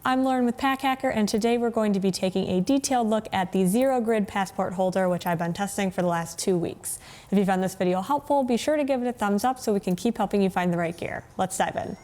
I'm Lauren with Pack Hacker, and today we're going to be taking a detailed look at the Zero Grid passport holder, which I've been testing for the last 2 weeks. If you found this video helpful, be sure to give it a thumbs up so we can keep helping you find the right gear. Let's dive in.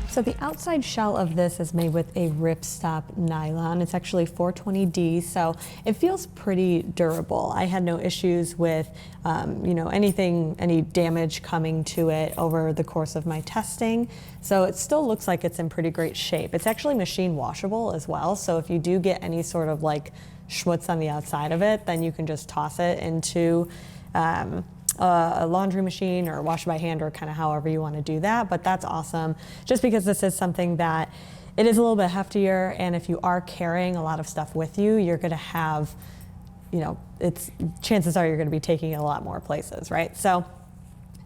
So the outside shell of this is made with a ripstop nylon. It's actually 420D, so it feels pretty durable. I had no issues with any damage coming to it over the course of my testing. So it still looks like it's in pretty great shape. It's actually machine washable as well, so if you do get any sort of like schmutz on the outside of it, then you can just toss it into a laundry machine or wash by hand, or kind of however you want to do that. But that's awesome, just because this is something that it is a little bit heftier, and if you are carrying a lot of stuff with you, you're going to have, chances are you're going to be taking it a lot more places, right? So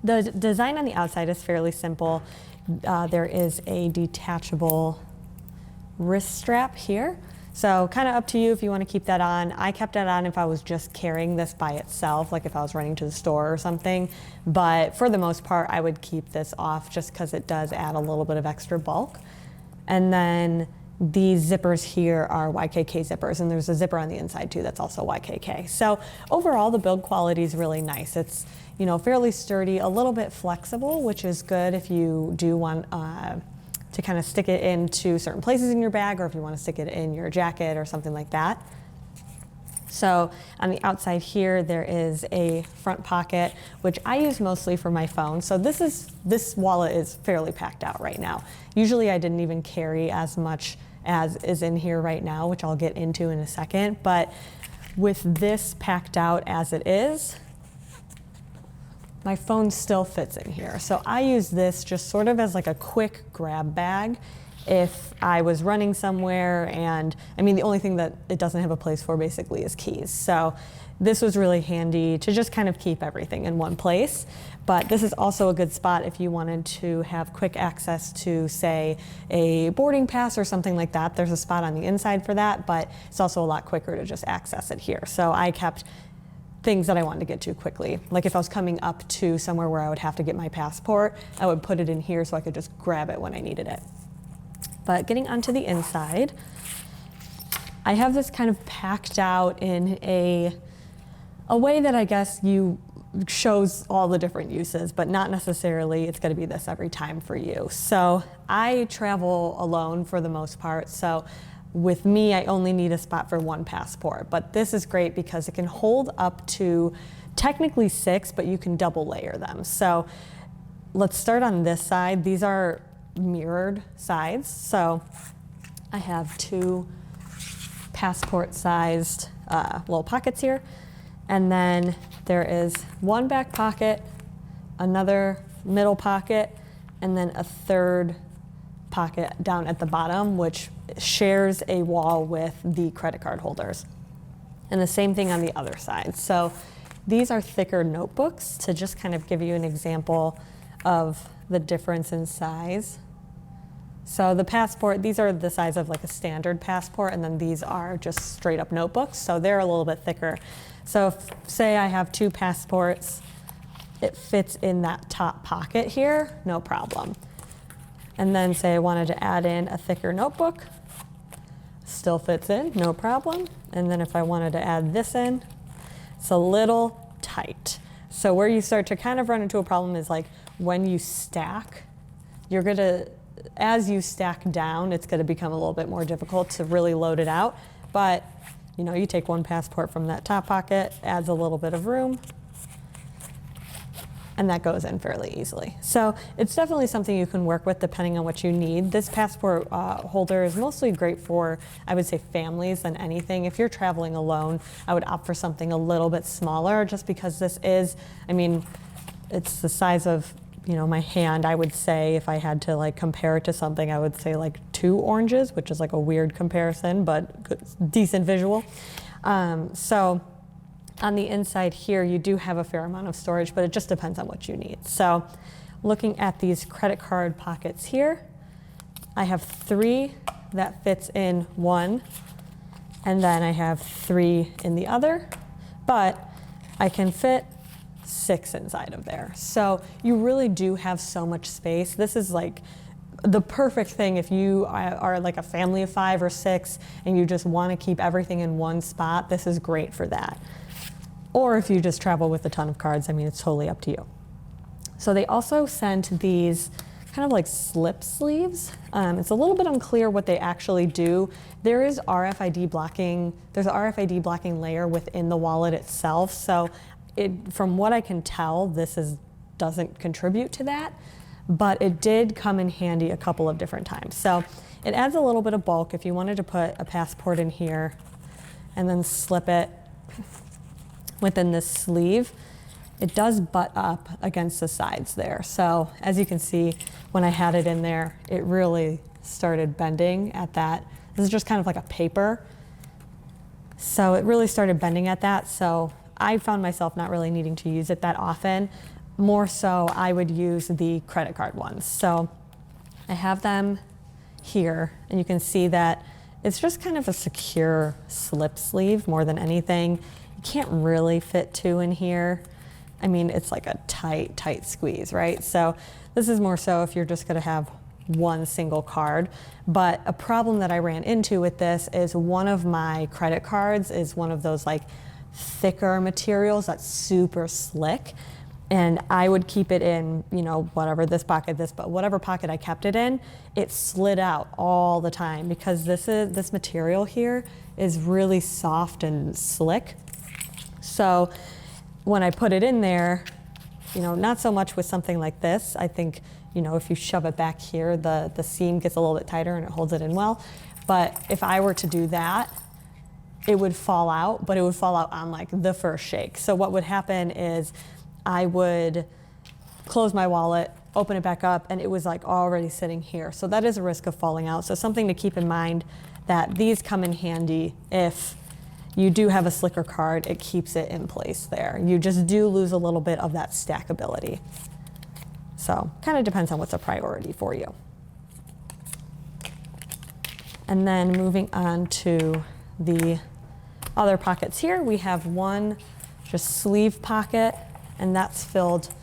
the design on the outside is fairly simple. There is a detachable wrist strap here. So kind of up to you if you want to keep that on. I kept that on if I was just carrying this by itself, like if I was running to the store or something. But for the most part, I would keep this off just because it does add a little bit of extra bulk. And then these zippers here are YKK zippers, and there's a zipper on the inside too that's also YKK. So overall, the build quality is really nice. It's fairly sturdy, a little bit flexible, which is good if you do want to kind of stick it into certain places in your bag, or if you want to stick it in your jacket or something like that. So on the outside here, there is a front pocket, which I use mostly for my phone. So this wallet is fairly packed out right now. Usually I didn't even carry as much as is in here right now, which I'll get into in a second. But with this packed out as it is, my phone still fits in here. So I use this just sort of as like a quick grab bag if I was running somewhere, and the only thing that it doesn't have a place for basically is keys. So this was really handy to just kind of keep everything in one place. But this is also a good spot if you wanted to have quick access to, say, a boarding pass or something like that. There's a spot on the inside for that, but it's also a lot quicker to just access it here. So I kept things that I wanted to get to quickly. Like if I was coming up to somewhere where I would have to get my passport, I would put it in here so I could just grab it when I needed it. But getting onto the inside, I have this kind of packed out in a way that I guess shows all the different uses, but not necessarily it's going to be this every time for you. So I travel alone for the most part. So with me, I only need a spot for one passport, but this is great because it can hold up to technically 6, but you can double layer them. So let's start on this side. These are mirrored sides. So I have 2 passport-sized little pockets here, and then there is one back pocket, another middle pocket, and then a third pocket down at the bottom, which shares a wall with the credit card holders. And the same thing on the other side. So these are thicker notebooks to just kind of give you an example of the difference in size. So the passport, these are the size of like a standard passport, and then these are just straight up notebooks, so they're a little bit thicker. So say I have 2 passports, it fits in that top pocket here, no problem. And then say I wanted to add in a thicker notebook, still fits in, no problem. And then if I wanted to add this in, it's a little tight. So where you start to kind of run into a problem is like when you stack, as you stack down, it's gonna become a little bit more difficult to really load it out. But you take one passport from that top pocket, adds a little bit of room, and that goes in fairly easily. So it's definitely something you can work with depending on what you need. This passport holder is mostly great for, I would say, families than anything. If you're traveling alone, I would opt for something a little bit smaller, just because this is, it's the size of my hand. I would say if I had to like compare it to something, I would say like 2 oranges, which is like a weird comparison, but good, decent visual. So on the inside here, you do have a fair amount of storage, but it just depends on what you need. So looking at these credit card pockets here, I have 3 that fits in one, and then I have 3 in the other, but I can fit 6 inside of there. So you really do have so much space. This is like the perfect thing if you are like a family of 5 or 6 and you just want to keep everything in one spot. This is great for that. Or if you just travel with a ton of cards, I mean, it's totally up to you. So they also sent these kind of like slip sleeves. It's a little bit unclear what they actually do. There is RFID blocking, there's an RFID blocking layer within the wallet itself. So from what I can tell, doesn't contribute to that, but it did come in handy a couple of different times. So it adds a little bit of bulk if you wanted to put a passport in here and then slip it within this sleeve. It does butt up against the sides there. So as you can see, when I had it in there, it really started bending at that. This is just kind of like a paper. So it really started bending at that. So I found myself not really needing to use it that often. More so, I would use the credit card ones. So I have them here, and you can see that it's just kind of a secure slip sleeve more than anything. You can't really fit 2 in here. I mean, it's like a tight squeeze, right? So this is more so if you're just gonna have one single card. But a problem that I ran into with this is one of my credit cards is one of those like thicker materials that's super slick. And I would keep it in, you know, whatever, this pocket, but whatever pocket I kept it in, it slid out all the time because this material here is really soft and slick. So when I put it in there, you know, not so much with something like this. I think, you know, if you shove it back here, the seam gets a little bit tighter and it holds it in well. But if I were to do that, it would fall out, but it would fall out on like the first shake. So what would happen is I would close my wallet, open it back up, and it was like already sitting here. So that is a risk of falling out. So something to keep in mind that these come in handy if you do have a slicker card, it keeps it in place there. You just do lose a little bit of that stackability. So kind of depends on what's a priority for you. And then moving on to the other pockets here, we have one just sleeve pocket, and that's filled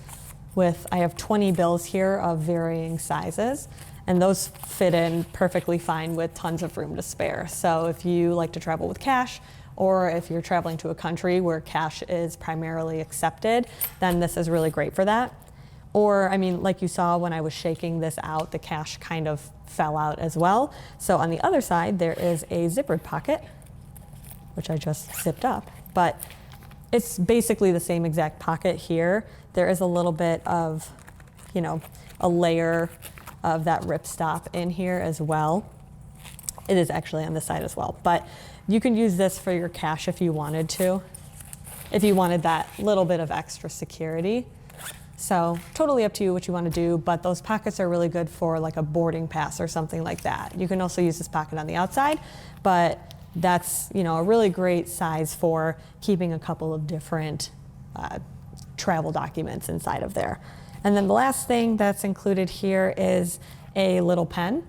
with, I have 20 bills here of varying sizes, and those fit in perfectly fine with tons of room to spare. So if you like to travel with cash, or if you're traveling to a country where cash is primarily accepted, then this is really great for that. Or, I mean, like you saw when I was shaking this out, the cash kind of fell out as well. So on the other side, there is a zippered pocket, which I just zipped up, but it's basically the same exact pocket here. There is a little bit of, you know, a layer of that ripstop in here as well. It is actually on this side as well, but you can use this for your cash if you wanted to, if you wanted that little bit of extra security. So totally up to you what you want to do, but those pockets are really good for like a boarding pass or something like that. You can also use this pocket on the outside, but that's, you know, a really great size for keeping a couple of different travel documents inside of there. And then the last thing that's included here is a little pen.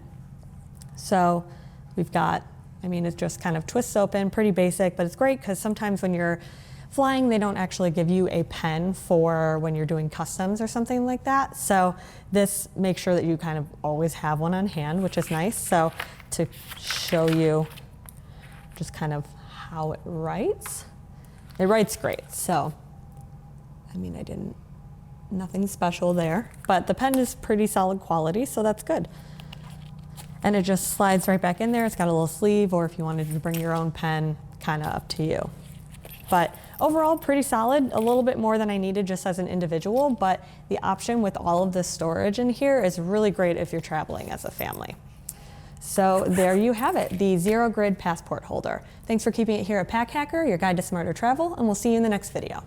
So we've got, I mean, it just kind of twists open, pretty basic, but it's great because sometimes when you're flying, they don't actually give you a pen for when you're doing customs or something like that. So this makes sure that you kind of always have one on hand, which is nice. So to show you just kind of how it writes great. So, I mean, nothing special there, but the pen is pretty solid quality, so that's good. And it just slides right back in there. It's got a little sleeve, or if you wanted to bring your own pen, kind of up to you. But overall, pretty solid, a little bit more than I needed just as an individual, but the option with all of this storage in here is really great if you're traveling as a family. So there you have it, the Zero Grid Passport Holder. Thanks for keeping it here at Pack Hacker, your guide to smarter travel, and we'll see you in the next video.